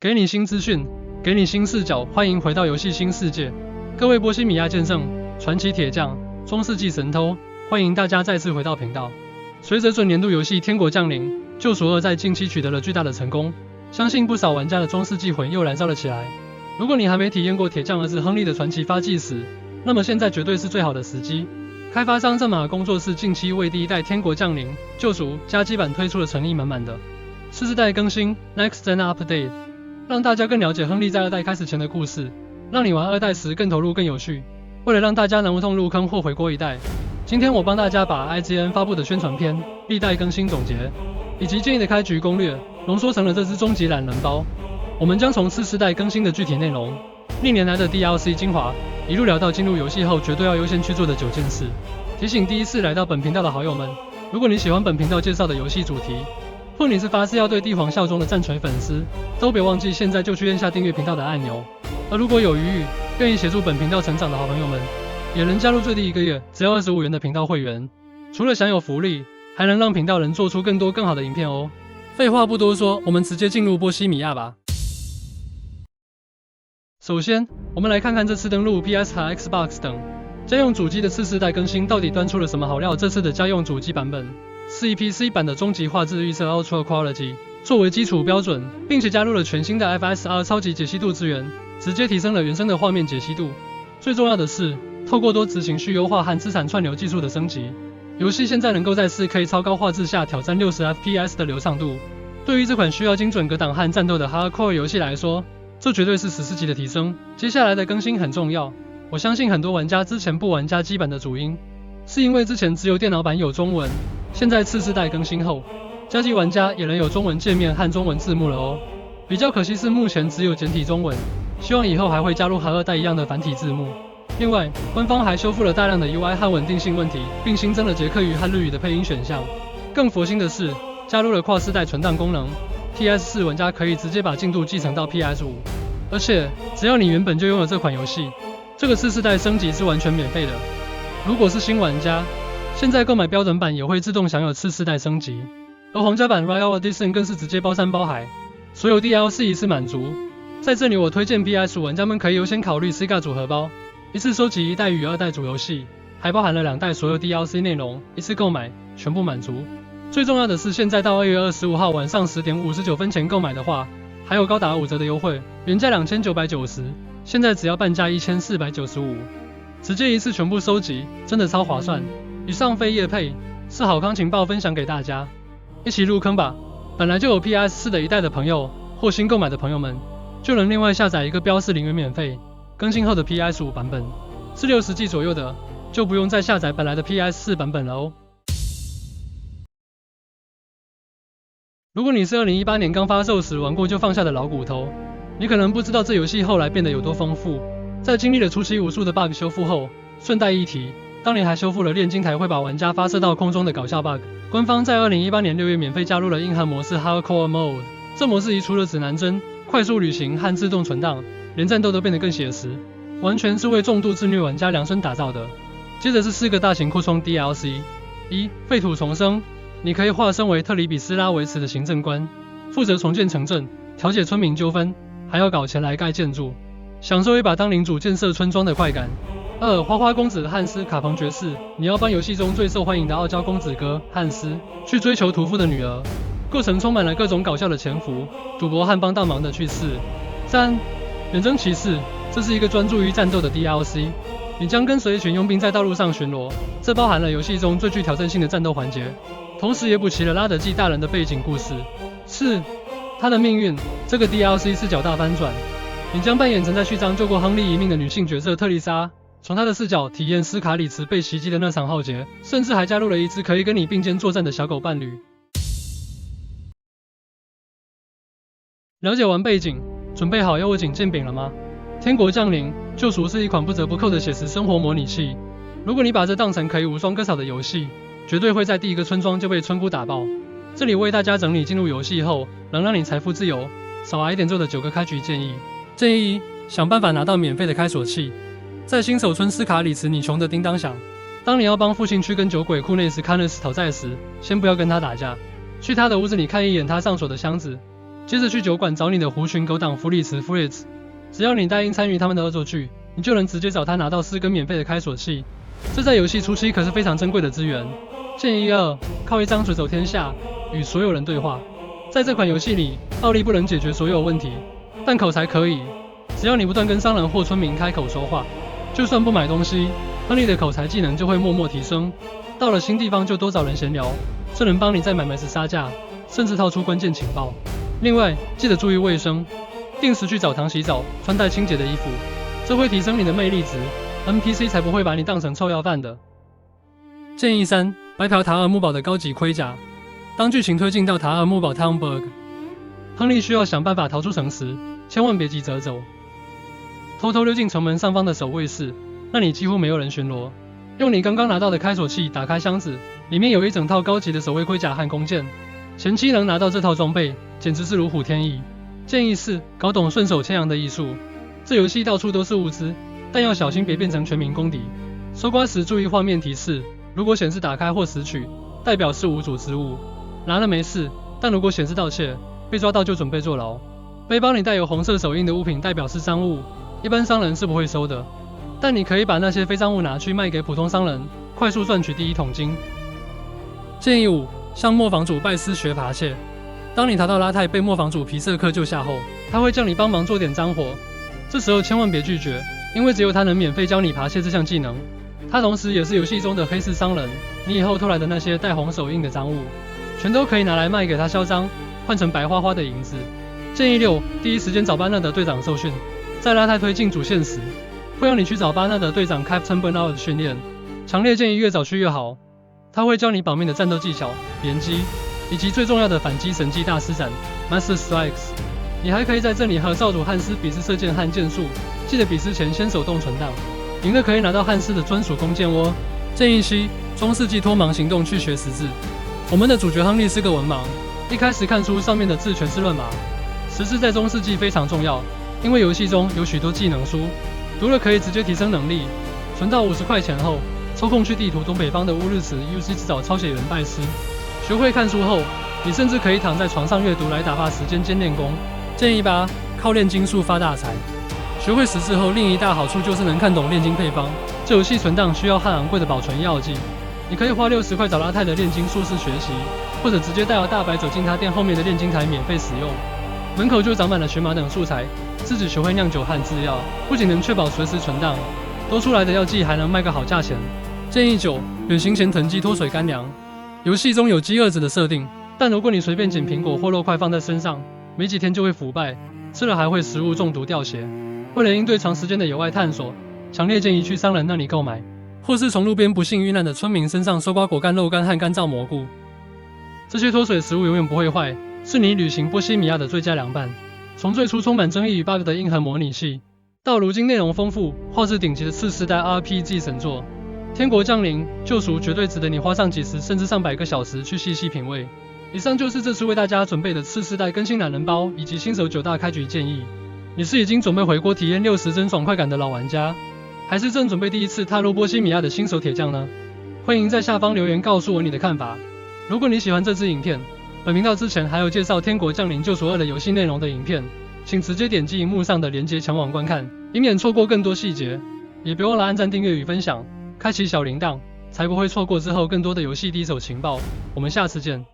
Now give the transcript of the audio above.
给你新资讯，给你新视角，欢迎回到游戏新世界。各位波西米亚剑圣、传奇铁匠、中世纪神偷，欢迎大家再次回到频道。随着准年度游戏《天国降临》救赎2在近期取得了巨大的成功，相信不少玩家的中世纪魂又燃烧了起来。如果你还没体验过铁匠儿子亨利的传奇发迹史，那么现在绝对是最好的时机。开发商正马工作室近期为第一代《天国降临》救赎加基版推出了诚意满满的次世代更新 Next Gen Update， 让大家更了解亨利在2代开始前的故事，让你玩2代时更投入更有趣。为了让大家能无痛入坑或回锅1代，今天我帮大家把 IGN 发布的宣传片、历代更新总结以及建议的开局攻略浓缩成了这支终极懒人包。我们将从次世代更新的具体内容、历年来的 DLC 精华，一路聊到进入游戏后绝对要优先去做的9件事。提醒第一次来到本频道的好友们，如果你喜欢本频道介绍的游戏主题，或你是发誓要对帝皇效忠的战锤粉丝，都别忘记现在就去按下订阅频道的按钮。而如果有余裕，愿意协助本频道成长的好朋友们，也能加入最低1个月只要25元的频道会员。除了享有福利，还能让频道人做出更多更好的影片哦。废话不多说，我们直接进入波西米亚吧。首先，我们来看看这次登陆 PS 和 Xbox 等家用主机的次世代更新到底端出了什么好料。这次的家用主机版本是以 PC 版的终极画质预测 Ultra Quality 作为基础标准，并且加入了全新的 FSR 超级解析度资源，直接提升了原生的画面解析度。最重要的是，透过多执行序优化和资产串流技术的升级，游戏现在能够在 4K 超高画质下挑战60 FPS 的流畅度。对于这款需要精准格挡和战斗的 Hardcore 游戏来说，这绝对是史诗级的提升。接下来的更新很重要，我相信很多玩家之前不玩家机版的主因，是因为之前只有电脑版有中文，现在次世代更新后，家机玩家也能有中文界面和中文字幕了哦。比较可惜是目前只有简体中文，希望以后还会加入和2代一样的繁体字幕。另外，官方还修复了大量的 UI 和稳定性问题，并新增了捷克语和日语的配音选项。更佛心的是，加入了跨世代存档功能， PS4 玩家可以直接把进度继承到 PS5， 而且只要你原本就拥有这款游戏，这个次世代升级是完全免费的。如果是新玩家，现在购买标准版也会自动享有次世代升级，而皇家版 Royal Edition 更是直接包山包海，所有 DLC 一次满足。在这里我推荐 PS5 玩家们可以优先考虑 Sega 组合包，一次收集1代与2代主游戏，还包含了2代所有 DLC 内容，一次购买全部满足。最重要的是，现在到2月25号晚上10点59分前购买的话，还有高达5折的优惠，原价2990，现在只要半价1495，直接一次全部收集，真的超划算。以上非业配，是好康情报分享给大家，一起入坑吧。本来就有 PS4 的1代的朋友，或新购买的朋友们，就能另外下载一个标示0元免费更新后的 PS5 版本，是60G 左右的，就不用再下载本来的 PS4 版本了哦。如果你是2018年刚发售时玩过就放下的老骨头，你可能不知道这游戏后来变得有多丰富。在经历了初期无数的 bug 修复后，顺带一提，当年还修复了炼金台会把玩家发射到空中的搞笑 bug。官方在2018年6月免费加入了硬核模式 Hardcore Mode， 这模式移除了指南针、快速旅行和自动存档，连战斗都变得更写实，完全是为重度自虐玩家量身打造的。接着是4个大型扩充 DLC。 1. 废土重生，你可以化身为特里比斯拉维茨的行政官，负责重建城镇，调解村民纠纷，还要搞钱来盖建筑，享受一把当领主建设村庄的快感。2. 花花公子汉斯卡彭爵士，你要帮游戏中最受欢迎的傲娇公子哥汉斯去追求屠夫的女儿，过程充满了各种搞笑的潜伏、赌博和帮倒忙的趣事。3. 远征骑士，这是一个专注于战斗的 DLC， 你将跟随一群佣兵在道路上巡逻，这包含了游戏中最具挑战性的战斗环节，同时也补齐了拉德基大人的背景故事。4. 他的命运，这个 DLC 是角大翻转，你将扮演曾在序章救过亨利一命的女性角色特丽莎，从她的视角体验斯卡里茨被袭击的那场浩劫，甚至还加入了一只可以跟你并肩作战的小狗伴侣。了解完背景，准备好要握紧剑柄了吗？天国降临救赎是一款不折不扣的写实生活模拟器，如果你把这当成可以无双割草的游戏，绝对会在第一个村庄就被村姑打爆。这里为大家整理进入游戏后能让你财富自由、少挨一点揍的9个开局建议。建议1，想办法拿到免费的开锁器。在新手村斯卡里茨，你穷得叮当响。当你要帮父亲去跟酒鬼库内斯卡内斯讨债时，先不要跟他打架，去他的屋子里看一眼他上锁的箱子，接着去酒馆找你的狐群狗党弗里茨 Fritz， 只要你答应参与他们的恶作剧，你就能直接找他拿到4根免费的开锁器，这在游戏初期可是非常珍贵的资源。建议2，靠一张嘴走天下，与所有人对话。在这款游戏里，暴力不能解决所有问题，但口才可以。只要你不断跟商人或村民开口说话，就算不买东西，亨利的口才技能就会默默提升。到了新地方就多找人闲聊，这能帮你在买卖时杀价，甚至套出关键情报。另外，记得注意卫生，定时去澡堂洗澡，穿戴清洁的衣服，这会提升你的魅力值， NPC 才不会把你当成臭要饭的。建议3，白嫖塔尔木堡的高级盔甲。当剧情推进到塔尔木堡 Townburg， 亨利需要想办法逃出城时，千万别急着走，偷偷溜进城门上方的守卫室，那里几乎没有人巡逻。用你刚刚拿到的开锁器打开箱子，里面有一整套高级的守卫盔甲和弓箭，前期能拿到这套装备，简直是如虎添翼。建议4，搞懂顺手牵羊的艺术。这游戏到处都是物资，但要小心别变成全民公敌。搜刮时注意画面提示，如果显示打开或拾取，代表是无主之物，拿了没事，但如果显示盗窃，被抓到就准备坐牢。背包里带有红色手印的物品代表是赃物，一般商人是不会收的，但你可以把那些非赃物拿去卖给普通商人，快速赚取第一桶金。建议5，向磨坊主拜师学扒窃。当你逃到拉泰被磨坊主皮瑟克救下后，他会叫你帮忙做点脏活，这时候千万别拒绝，因为只有他能免费教你扒窃这项技能。他同时也是游戏中的黑市商人，你以后偷来的那些带红手印的赃物，全都可以拿来卖给他销赃，换成白花花的银子。建议6，第一时间找巴纳德队长受训。在拉泰推进主线时，会让你去找巴纳德队长 Captain Bernard 训练，强烈建议越早去越好。他会教你保命的战斗技巧、连击，以及最重要的反击神技大施展 Master Strikes。你还可以在这里和少主汉斯比试射箭和箭术，记得比试前先手动存档，赢了可以拿到汉斯的专属弓箭窝。建议7，中世纪脱盲行动去学识字。我们的主角亨利是个文盲，一开始看书上面的字全是乱码。识字在中世纪非常重要，因为游戏中有许多技能书，读了可以直接提升能力。存到50块钱后，抽空去地图东北方的乌日池 UC 找抄写员拜师。学会看书后，你甚至可以躺在床上阅读来打发时间兼练功。建议8，靠炼金术发大财。学会识字后，另一大好处就是能看懂炼金配方。这游戏存档需要和昂贵的保存药剂，你可以花60块找拉泰的炼金术士学习，或者直接带着大白走进他店后面的炼金台免费使用。门口就长满了荨麻等素材，自己学会酿酒和制药，不仅能确保随时存档，多出来的药剂还能卖个好价钱。建议9，远行前囤积脱水干粮。游戏中有饥饿子的设定，但如果你随便捡苹果或肉块放在身上，没几天就会腐败，吃了还会食物中毒掉血。为了应对长时间的野外探索，强烈建议去商人那里购买，或是从路边不幸遇难的村民身上搜刮果干、肉干和干燥蘑菇。这些脱水食物永远不会坏，是你旅行波西米亚的最佳良伴。从最初充满争议与 bug 的硬核模拟器，到如今内容丰富、画质顶级的次世代 RPG 神作，天国降临救赎绝对值得你花上几十甚至上百个小时去细细品味。以上就是这次为大家准备的次世代更新懒人包以及新手9大开局建议。你是已经准备回国体验60帧爽快感的老玩家，还是正准备第一次踏入波西米亚的新手铁匠呢？欢迎在下方留言告诉我你的看法。如果你喜欢这支影片，本频道之前还有介绍《天国降临救赎2》的游戏内容的影片，请直接点击荧幕上的连结前往观看，以免错过更多细节。也别忘了按赞、订阅与分享，开启小铃铛，才不会错过之后更多的游戏第一手情报。我们下次见。